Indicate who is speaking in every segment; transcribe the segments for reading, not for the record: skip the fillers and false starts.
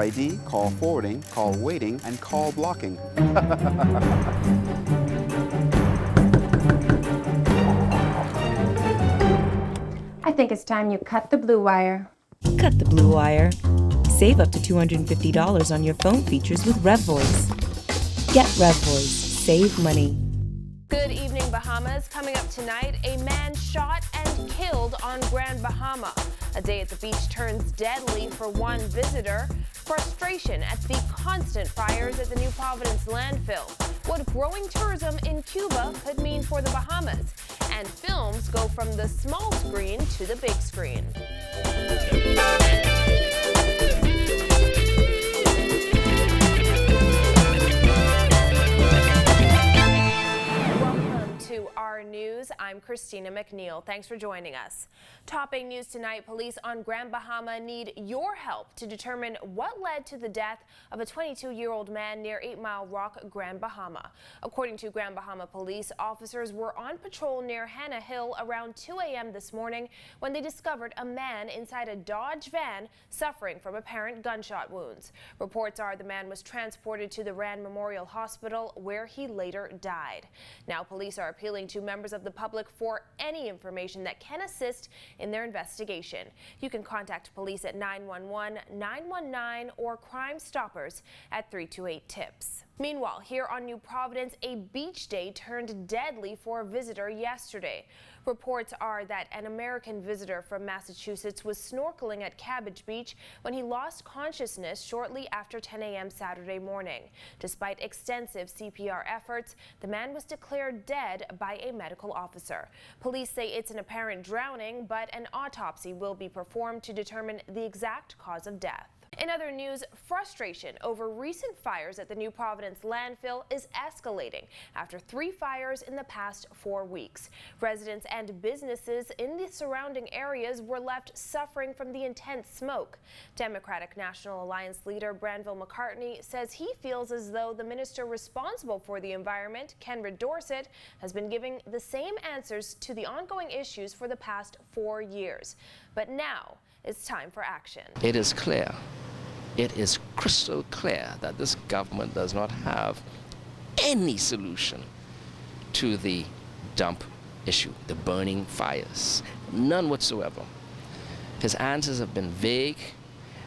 Speaker 1: ID, call forwarding, call waiting, and call blocking.
Speaker 2: I think it's time you cut the blue wire.
Speaker 3: Cut the blue wire. Save up to $250 on your phone features with RevVoice. Get RevVoice. Save money.
Speaker 4: Good evening, Bahamas. Coming up tonight, a man shot and killed on Grand Bahama. A day at the beach turns deadly for one visitor. Frustration at the constant fires at the New Providence landfill. What growing tourism in Cuba could mean for the Bahamas. And films go from the small screen to the big screen. To our news, I'm Christina McNeil. Thanks for joining us. Topping news tonight, police on Grand Bahama need your help to determine what led to the death of a 22-year-old man near 8 Mile Rock, Grand Bahama. According to Grand Bahama police, officers were on patrol near Hannah Hill around 2 a.m. this morning when they discovered a man inside a Dodge van suffering from apparent gunshot wounds. Reports are the man was transported to the Rand Memorial Hospital where he later died. Now police are appealing to members of the public for any information that can assist in their investigation. You can contact police at 911, 919, or Crime Stoppers at 328-TIPS. Meanwhile, here on New Providence, a beach day turned deadly for a visitor yesterday. Reports are that an American visitor from Massachusetts was snorkeling at Cabbage Beach when he lost consciousness shortly after 10 a.m. Saturday morning. Despite extensive CPR efforts, the man was declared dead by a medical officer. Police say it's an apparent drowning, but an autopsy will be performed to determine the exact cause of death. In other news, frustration over recent fires at the New Providence landfill is escalating after 3 fires in the past 4 weeks. Residents and businesses in the surrounding areas were left suffering from the intense smoke. Democratic National Alliance leader Granville McCartney says he feels as though the minister responsible for the environment, Kenred Dorset, has been giving the same answers to the ongoing issues for the past 4 years. But now it's time for action.
Speaker 5: It is clear. It is crystal clear that this government does not have any solution to the dump issue, the burning fires. None whatsoever. His answers have been vague.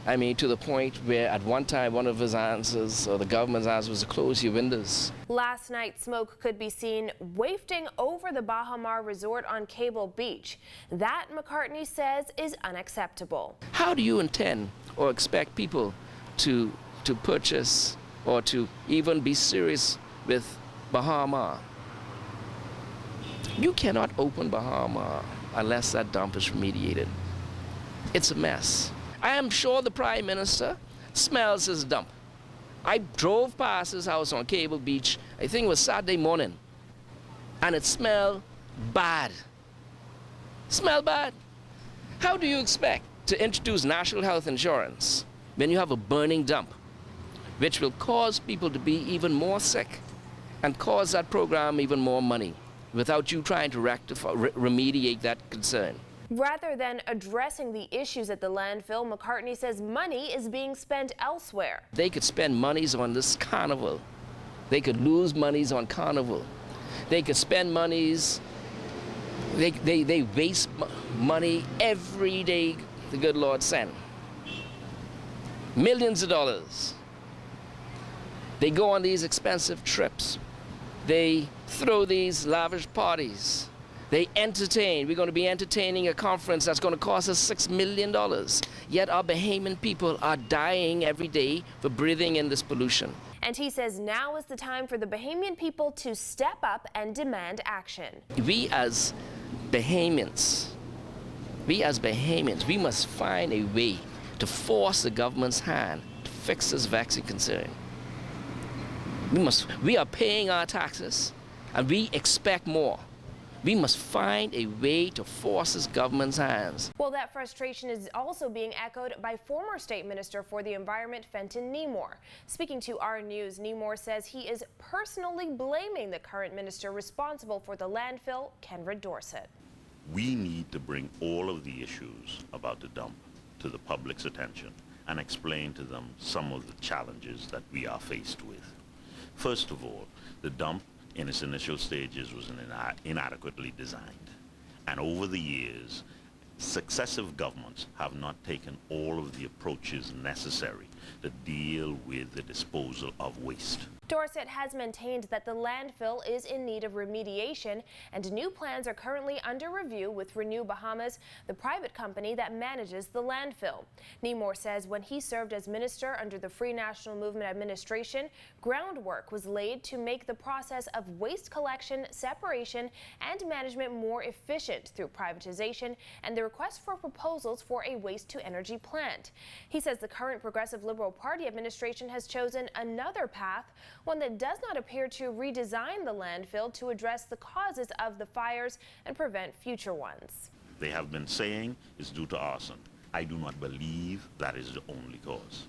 Speaker 5: I mean, to the point where at one time one of his answers, or the government's answer, was to close your windows.
Speaker 4: Last night, smoke could be seen wafting over the Baha Mar Resort on Cable Beach. That, McCartney says, is unacceptable.
Speaker 5: How do you intend or expect people to purchase or to even be serious with Baha Mar? You cannot open Baha Mar unless that dump is remediated. It's a mess. I am sure the Prime Minister smells his dump. I drove past his house on Cable Beach, I think it was Saturday morning, and it smelled bad. Smelled bad. How do you expect to introduce national health insurance when you have a burning dump, which will cause people to be even more sick and cause that program even more money without you trying to remediate that concern?
Speaker 4: Rather than addressing the issues at the landfill, McCartney says money is being spent elsewhere.
Speaker 5: They could spend monies on this carnival. They could lose monies on carnival. They could spend monies. They waste money every day the good Lord sent. Millions of dollars. They go on these expensive trips. They throw these lavish parties. They entertain. We're going to be entertaining a conference that's going to cost us $6 million. Yet our Bahamian people are dying every day for breathing in this pollution.
Speaker 4: And he says now is the time for the Bahamian people to step up and demand action.
Speaker 5: We as Bahamians, we must find a way to force the government's hand to fix this vaccine concern. We are paying our taxes and we expect more. We must find a way to force this government's hands.
Speaker 4: Well, that frustration is also being echoed by former State Minister for the Environment, Fenton Nemore. Speaking to our news, Nemore says he is personally blaming the current minister responsible for the landfill, Kenred Dorset.
Speaker 6: We need to bring all of the issues about the dump to the public's attention and explain to them some of the challenges that we are faced with. First of all, the dump in its initial stages was inadequately designed, and over the years, successive governments have not taken all of the approaches necessary to deal with the disposal of waste.
Speaker 4: Dorset has maintained that the landfill is in need of remediation, and new plans are currently under review with Renew Bahamas, the private company that manages the landfill. Nemore says when he served as minister under the Free National Movement administration, groundwork was laid to make the process of waste collection, separation, and management more efficient through privatization and the request for proposals for a waste-to-energy plant. He says the current Progressive Liberal Party administration has chosen another path, one that does not appear to redesign the landfill to address the causes of the fires and prevent future ones.
Speaker 6: They have been saying it's due to arson. I do not believe that is the only cause.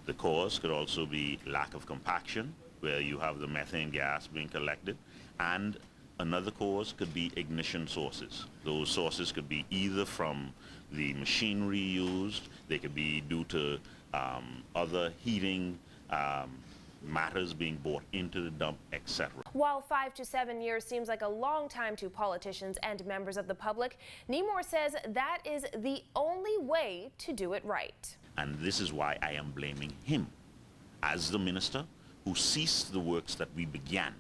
Speaker 6: The cause could also be lack of compaction, where you have the methane gas being collected, and another cause could be ignition sources. Those sources could be either from the machinery used, they could be due to other heating matters being brought into the dump, etc.
Speaker 4: While 5 to 7 years seems like a long time to politicians and members of the public, Nemore says that is the only way to do it right.
Speaker 6: And this is why I am blaming him as the minister who ceased the works that we began.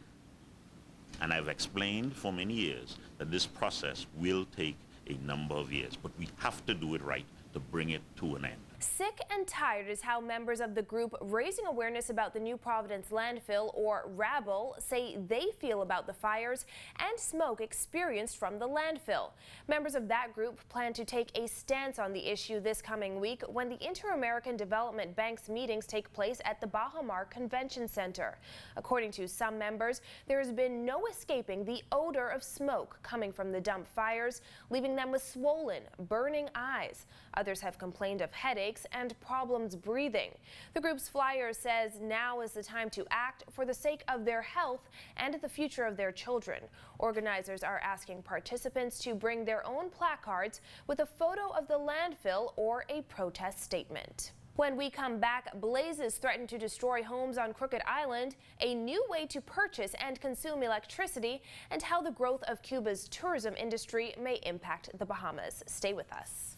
Speaker 6: And I've explained for many years that this process will take a number of years, but we have to do it right to bring it to an end.
Speaker 4: Sick and tired is how members of the group raising awareness about the New Providence landfill, or RABBLE, say they feel about the fires and smoke experienced from the landfill. Members of that group plan to take a stance on the issue this coming week when the Inter-American Development Bank's meetings take place at the Baha Mar Convention Center. According to some members, there has been no escaping the odor of smoke coming from the dump fires, leaving them with swollen, burning eyes. Others have complained of headaches and problems breathing. The group's flyer says now is the time to act for the sake of their health and the future of their children. Organizers are asking participants to bring their own placards with a photo of the landfill or a protest statement. When we come back, blazes threaten to destroy homes on Crooked Island, a new way to purchase and consume electricity, and how the growth of Cuba's tourism industry may impact the Bahamas. Stay with us.